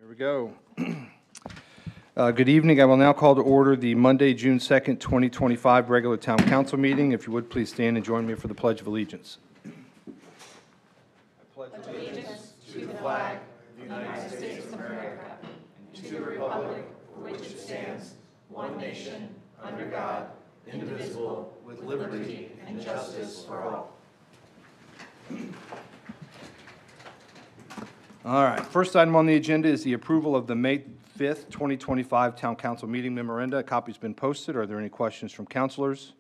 Here we go. Good evening. I will now call to order the Monday, June 2nd, 2025 regular town council meeting. If you would, please stand and join me for the Pledge of Allegiance. I pledge allegiance to the flag of the United States of America and to the republic for which it stands, one nation, under God, indivisible, with liberty and justice for all. All right. First item on the agenda is the approval of the May 5th, 2025 Town Council meeting memoranda. A copy's been posted. Are there any questions from councilors?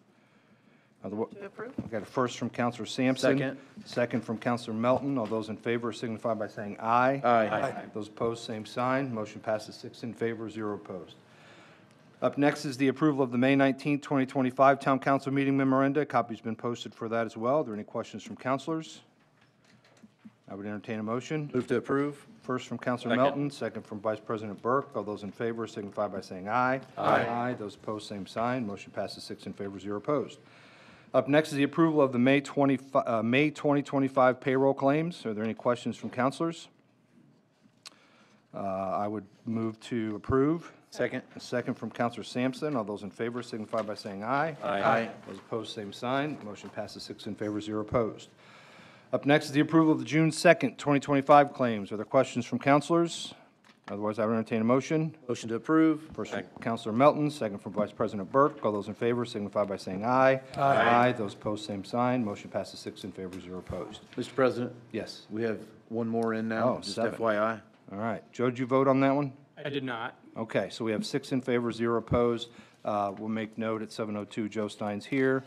To approve. I've got a first from Councilor Sampson. Second. Second from Councilor Melton. All those in favor signify by saying aye. Aye. Those opposed, same sign. Motion passes 6 in favor, 0 opposed. Up next is the approval of the May 19th, 2025 Town Council meeting memoranda. A copy's been posted for that as well. Are there any questions from councilors? I would entertain a motion. Move to approve. First from Councilor Second. Melton, second from Vice President Burke. All those in favor signify by saying aye. Aye. Those opposed, same sign. Motion passes 6 in favor, 0 opposed. Up next is the approval of the May 2025 payroll claims. Are there any questions from councilors? I would move to approve. Second. A second from Councilor Sampson. All those in favor signify by saying aye. Aye. Those opposed, same sign. Motion passes 6 in favor, 0 opposed. Up next is the approval of the June 2nd, 2025 claims. Are there questions from councilors? Otherwise, I would entertain a motion. Motion to approve. First from Councilor Melton, second from Vice President Burke. All those in favor signify by saying aye. Aye. Those opposed, same sign. Motion passes 6 in favor, 0 opposed. Mr. President, Yes. we have one more in now, Oh, just 7. FYI. All right. Joe, did you vote on that one? I did not. Okay, so we have 6 in favor, 0 opposed. We'll make note at 7:02, Joe Stein's here.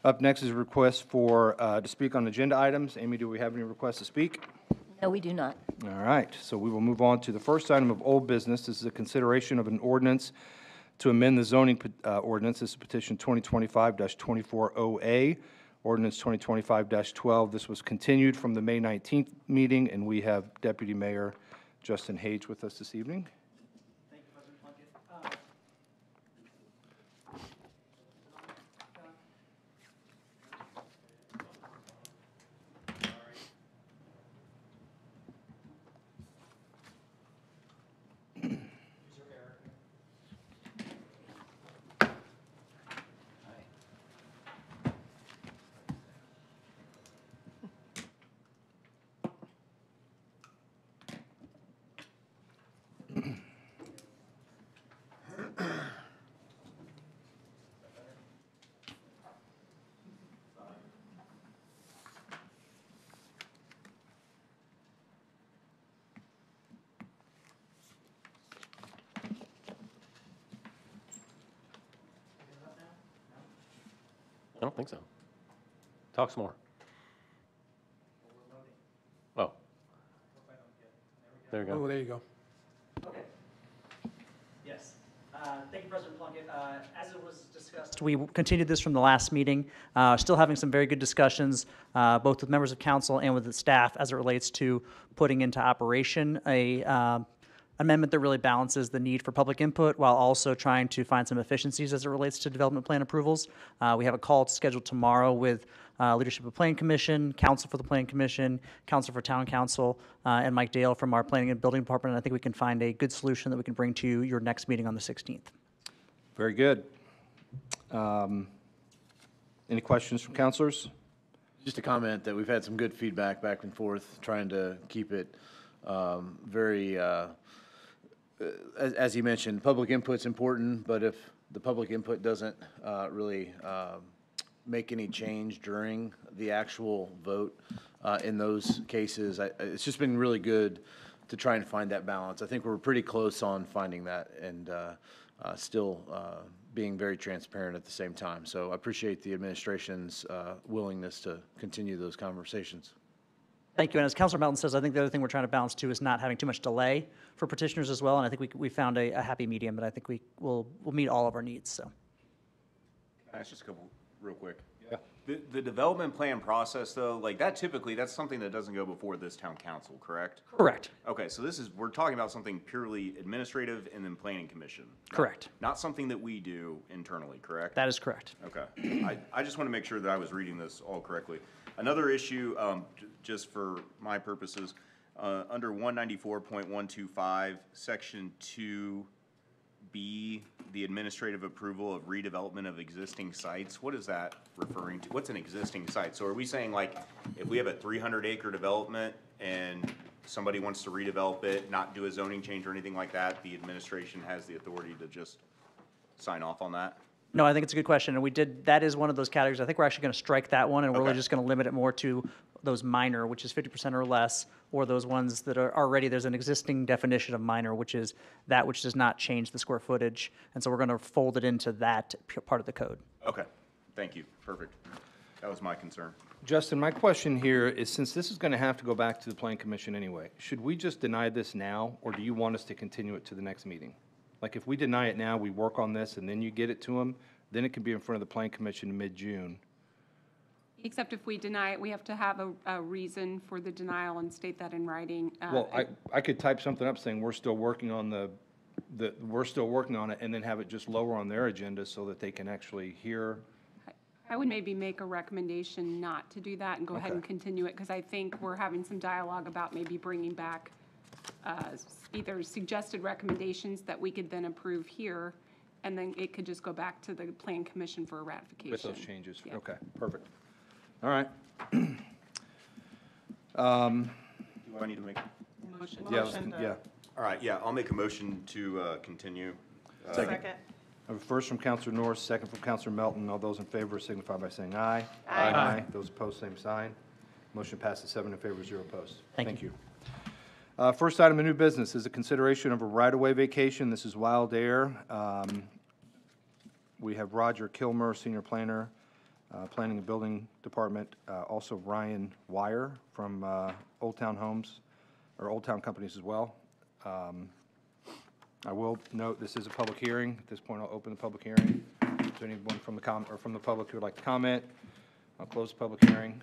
Up next is a request for, to speak on agenda items. Amy, do we have any requests to speak? No, we do not. All right, so we will move on to the first item of old business. This is a consideration of an ordinance to amend the zoning ordinance. This is petition 2025-240A, ordinance 2025-12. This was continued from the May 19th meeting, and we have Deputy Mayor Justin Hage with us this evening. Thank you, President Plunkett. I don't think so. Talk some more. Oh. There you go. Oh, there you go. Okay. Yes. Thank you, President Plunkett. As it was discussed, we continued this from the last meeting. Still having some very good discussions, both with members of council and with the staff as it relates to putting into operation a amendment that really balances the need for public input while also trying to find some efficiencies as it relates to development plan approvals. We have a call scheduled tomorrow with leadership of Planning Commission, counsel for the Planning Commission, counsel for Town Council, and Mike Dale from our Planning and Building Department. And I think we can find a good solution that we can bring to your next meeting on the 16th. Very good. Any questions from councilors? Just a comment that we've had some good feedback back and forth, trying to keep it very, as you mentioned, public input's important, but if the public input doesn't really make any change during the actual vote in those cases, it's just been really good to try and find that balance. I think we're pretty close on finding that and still being very transparent at the same time. So I appreciate the administration's willingness to continue those conversations. Thank you. And as Councilor Melton says, I think the other thing we're trying to balance too is not having too much delay for petitioners as well. And I think we found a happy medium, but I think we'll meet all of our needs. So. Can I ask just a couple real quick? Yeah. The development plan process, though, like that typically, that's something that doesn't go before this town council, correct? Correct. Okay, so we're talking about something purely administrative and then planning commission. Correct. Not something that we do internally, correct? That is correct. Okay. I just want to make sure that I was reading this all correctly. Another issue, just for my purposes, Under 194.125, Section 2B, the administrative approval of redevelopment of existing sites, what is that referring to? What's an existing site? So are we saying, like, if we have a 300-acre development and somebody wants to redevelop it, not do a zoning change or anything like that, the administration has the authority to just sign off on that? No, I think it's a good question, and that is one of those categories. I think we're actually going to strike that one, and we're really Okay. just going to limit it more to those minor, which is 50% or less, or those ones that are already, there's an existing definition of minor, which is that which does not change the square footage. And so we're going to fold it into that part of the code. Okay, thank you, perfect. That was my concern. Justin, my question here is, since this is going to have to go back to the Plan Commission anyway, should we just deny this now, or do you want us to continue it to the next meeting? Like, if we deny it now, we work on this, and then you get it to them, then it can be in front of the Plan Commission in mid-June. Except if we deny it, we have to have a reason for the denial and state that in writing. Well, I could type something up saying we're still working on we're still working on it, and then have it just lower on their agenda so that they can actually hear. I would maybe make a recommendation not to do that and go ahead and Okay. continue it, because I think we're having some dialogue about maybe bringing back either suggested recommendations that we could then approve here, and then it could just go back to the Plan Commission for a ratification. With those changes? Yeah. Okay, perfect. All right. Do I need to make? Motion. Yeah. All right, yeah, I'll make a motion to continue. Second. I have a first from Counselor Norris, second from Counselor Melton. All those in favor signify by saying aye. Aye. Those opposed, same sign. Motion passes 7 in favor, 0 opposed. Thank you. First item of new business is a consideration of a right-of-way vacation. This is Wild Air. We have Roger Kilmer, Senior Planner, Planning and Building Department, also Ryan Wire from Old Town Homes, or Old Town Companies as well. I will note this is a public hearing. At this point, I'll open the public hearing. Is there anyone from the public who would like to comment? I'll close the public hearing.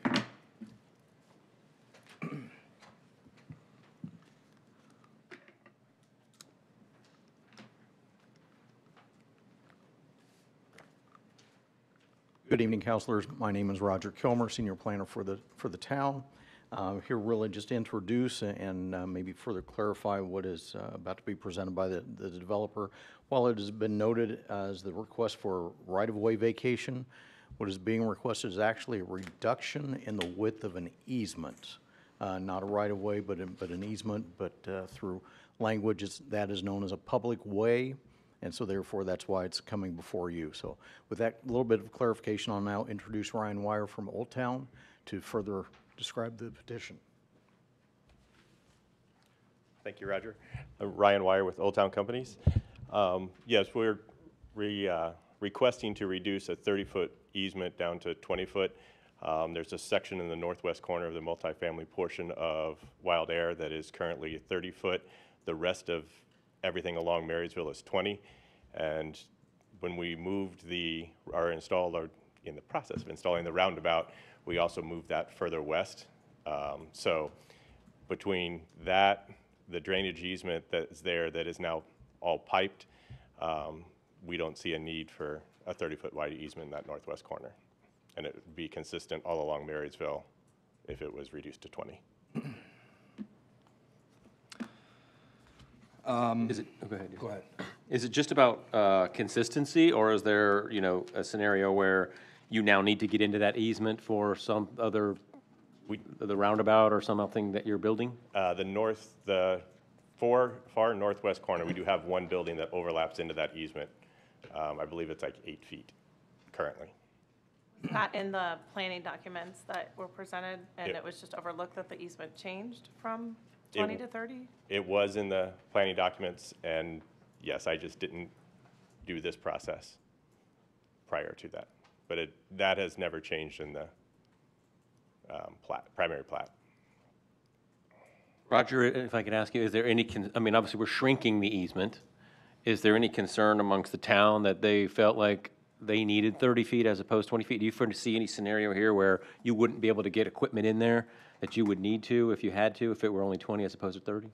Good evening, councilors. My name is Roger Kilmer, Senior Planner for the town. Here really just to introduce and maybe further clarify what is about to be presented by the developer. While it has been noted as the request for right-of-way vacation, what is being requested is actually a reduction in the width of an easement. Not a right-of-way, but an easement, but through language that is known as a public way. And so therefore, that's why it's coming before you. So with that little bit of clarification, I'll now introduce Ryan Wire from Old Town to further describe the petition. Thank you, Roger. I'm Ryan Wire with Old Town Companies. Yes, we're requesting to reduce a 30-foot easement down to 20-foot. There's a section in the northwest corner of the multifamily portion of Wild Air that is currently 30-foot. The rest of everything along Marysville is 20. And when we moved in the process of installing the roundabout, we also moved that further west. So between that, the drainage easement that's there that is now all piped, we don't see a need for a 30-foot wide easement in that northwest corner. And it would be consistent all along Marysville if it was reduced to 20. Is it, oh, go ahead. Go ahead. Is it just about consistency, or is there, a scenario where you now need to get into that easement for some other, the roundabout or something that you're building? The far northwest corner, we do have one building that overlaps into that easement. I believe it's like 8 feet currently. Not in the planning documents that were presented, and Yep. it was just overlooked that the easement changed from 20 to 30? It was in the planning documents, and yes, I just didn't do this process prior to that. But that has never changed in the primary plat. Roger, if I could ask you, is there any, obviously, we're shrinking the easement. Is there any concern amongst the town that they felt like they needed 30 feet as opposed to 20 feet? Do you foresee any scenario here where you wouldn't be able to get equipment in there that you would need to if you had to, if it were only 20 as opposed to 30?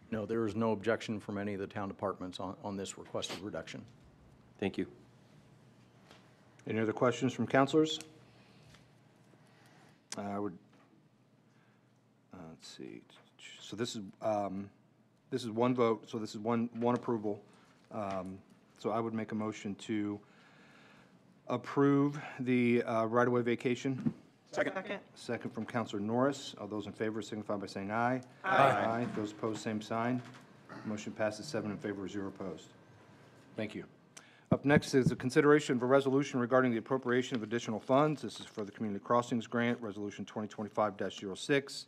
No, there is no objection from any of the town departments on this requested reduction. Thank you. Any other questions from councilors? Let's see. So this is one vote, so this is one approval. So I would make a motion to approve the right-of-way vacation. Second. Second from Counselor Norris. All those in favor signify by saying aye. Aye. Those opposed, same sign. Motion passes 7 in favor, 0 opposed. Thank you. Up next is a consideration of a resolution regarding the appropriation of additional funds. This is for the Community Crossings Grant, Resolution 2025-06.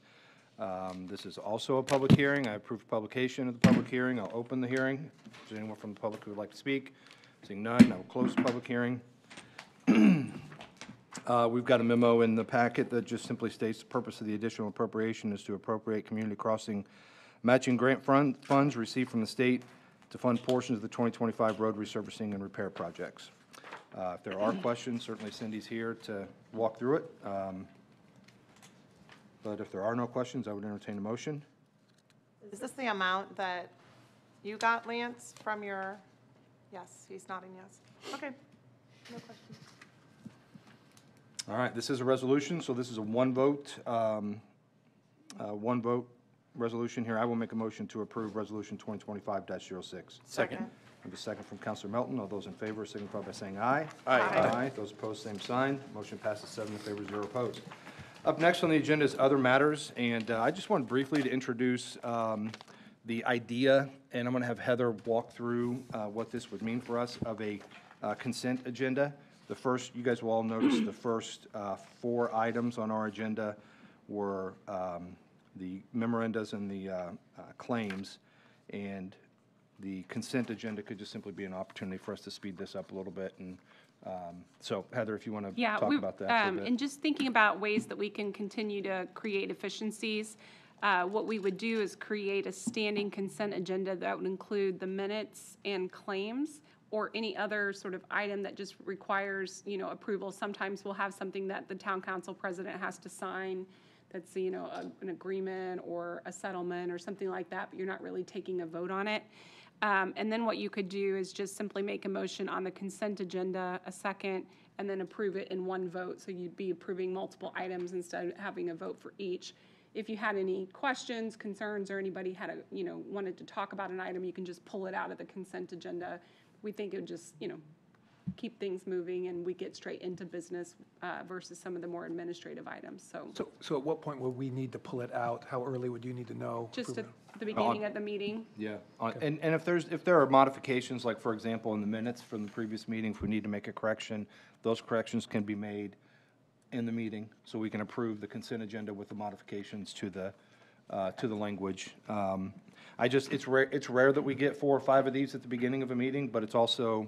This is also a public hearing. I approve publication of the public hearing. I'll open the hearing. Is there anyone from the public who would like to speak? Seeing none, I will close the public hearing. We've got a memo in the packet that just simply states the purpose of the additional appropriation is to appropriate community crossing matching grant funds received from the state to fund portions of the 2025 road resurfacing and repair projects. If there are questions, certainly Cindy's here to walk through it. But if there are no questions, I would entertain a motion. Is this the amount that you got, Lance, from your, yes, he's nodding yes. Okay, no questions. All right, this is a resolution, so this is a one vote resolution here. I will make a motion to approve Resolution 2025-06. Second. I have a second from Counselor Melton. All those in favor signify by saying aye. Aye. Those opposed, same sign. Motion passes 7 in favor, 0 opposed. Up next on the agenda is other matters, and I just want briefly to introduce the idea, and I'm going to have Heather walk through what this would mean for us, of a consent agenda. The first, you guys will all notice the first 4 items on our agenda were the memorandas and the claims, and the consent agenda could just simply be an opportunity for us to speed this up a little bit. And so, Heather, if you want to talk about that for a bit. And just thinking about ways that we can continue to create efficiencies, what we would do is create a standing consent agenda that would include the minutes and claims, or any other sort of item that just requires, approval. Sometimes we'll have something that the town council president has to sign that's, an agreement or a settlement or something like that, but you're not really taking a vote on it. And then what you could do is just simply make a motion on the consent agenda, a second, and then approve it in one vote. So you'd be approving multiple items instead of having a vote for each. If you had any questions, concerns, or anybody had wanted to talk about an item, you can just pull it out of the consent agenda. We think it would just, keep things moving and we get straight into business versus some of the more administrative items, so. So at what point would we need to pull it out? How early would you need to know? Just at the beginning of the meeting. Yeah, and if there are modifications, like, for example, in the minutes from the previous meeting, if we need to make a correction, those corrections can be made in the meeting, so we can approve the consent agenda with the modifications to the language. It's rare that we get 4 or 5 of these at the beginning of a meeting, but it's also,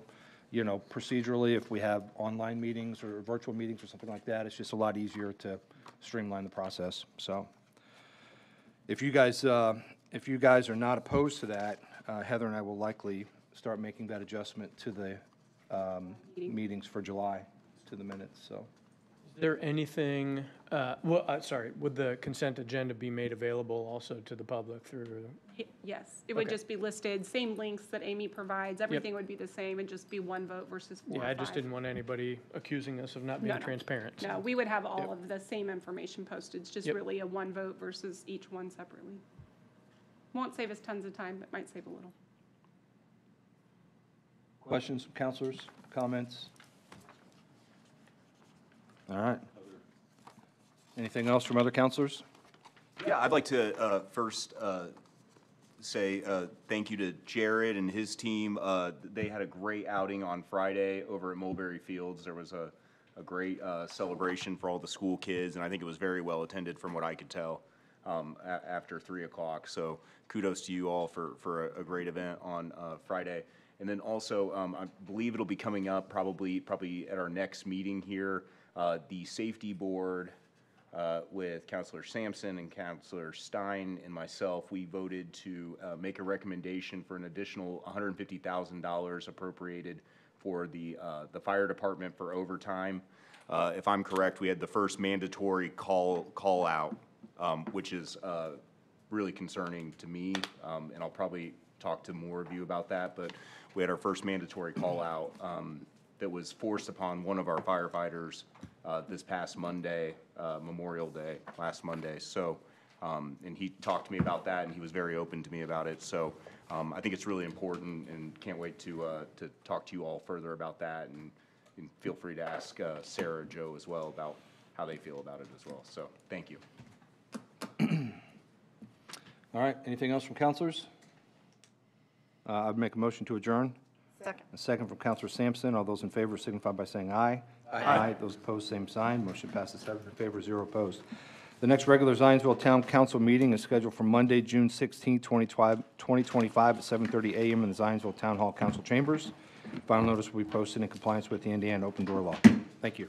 procedurally, if we have online meetings or virtual meetings or something like that, it's just a lot easier to streamline the process. So if you guys are not opposed to that, Heather and I will likely start making that adjustment to the meetings for July, to the minutes, so. Is there anything, would the consent agenda be made available also to the public through? Yes, it would Okay. just be listed, same links that Amy provides, everything would be the same, it'd just be one vote versus 4 or 5. Yeah, I just didn't want anybody accusing us of not being No. transparent. so. No, we would have all Yep. of the same information posted, it's just Yep. really a one vote versus each one separately. Won't save us tons of time, but might save a little. Questions from counselors, comments? All right. Anything else from other counselors? Yeah, I'd like to first say thank you to Jared and his team. They had a great outing on Friday over at Mulberry Fields. There was a great celebration for all the school kids, and I think it was very well attended from what I could tell after 3 o'clock. So kudos to you all for a great event on Friday. And then also, I believe it'll be coming up probably at our next meeting here. The safety board with Counselor Sampson and Counselor Stein and myself, we voted to make a recommendation for an additional $150,000 appropriated for the fire department for overtime. If I'm correct, we had the first mandatory call out, which is really concerning to me, and I'll probably talk to more of you about that, but we had our first mandatory call out that was forced upon one of our firefighters this past Monday, Memorial Day, last Monday. So And he talked to me about that, and he was very open to me about it. So I think it's really important, and can't wait to talk to you all further about that. And feel free to ask Sarah or Joe as well about how they feel about it as well. So thank you. All right, anything else from counselors? I'd make a motion to adjourn. Second. A second from Counselor Sampson. All those in favor signify by saying aye. Aye. Those opposed, same sign. Motion passes 7 in favor, 0 opposed. The next regular Zionsville Town Council meeting is scheduled for Monday, June 16, 2025 at 7:30 a.m. in the Zionsville Town Hall Council Chambers. Final notice will be posted in compliance with the Indiana Open Door Law. Thank you.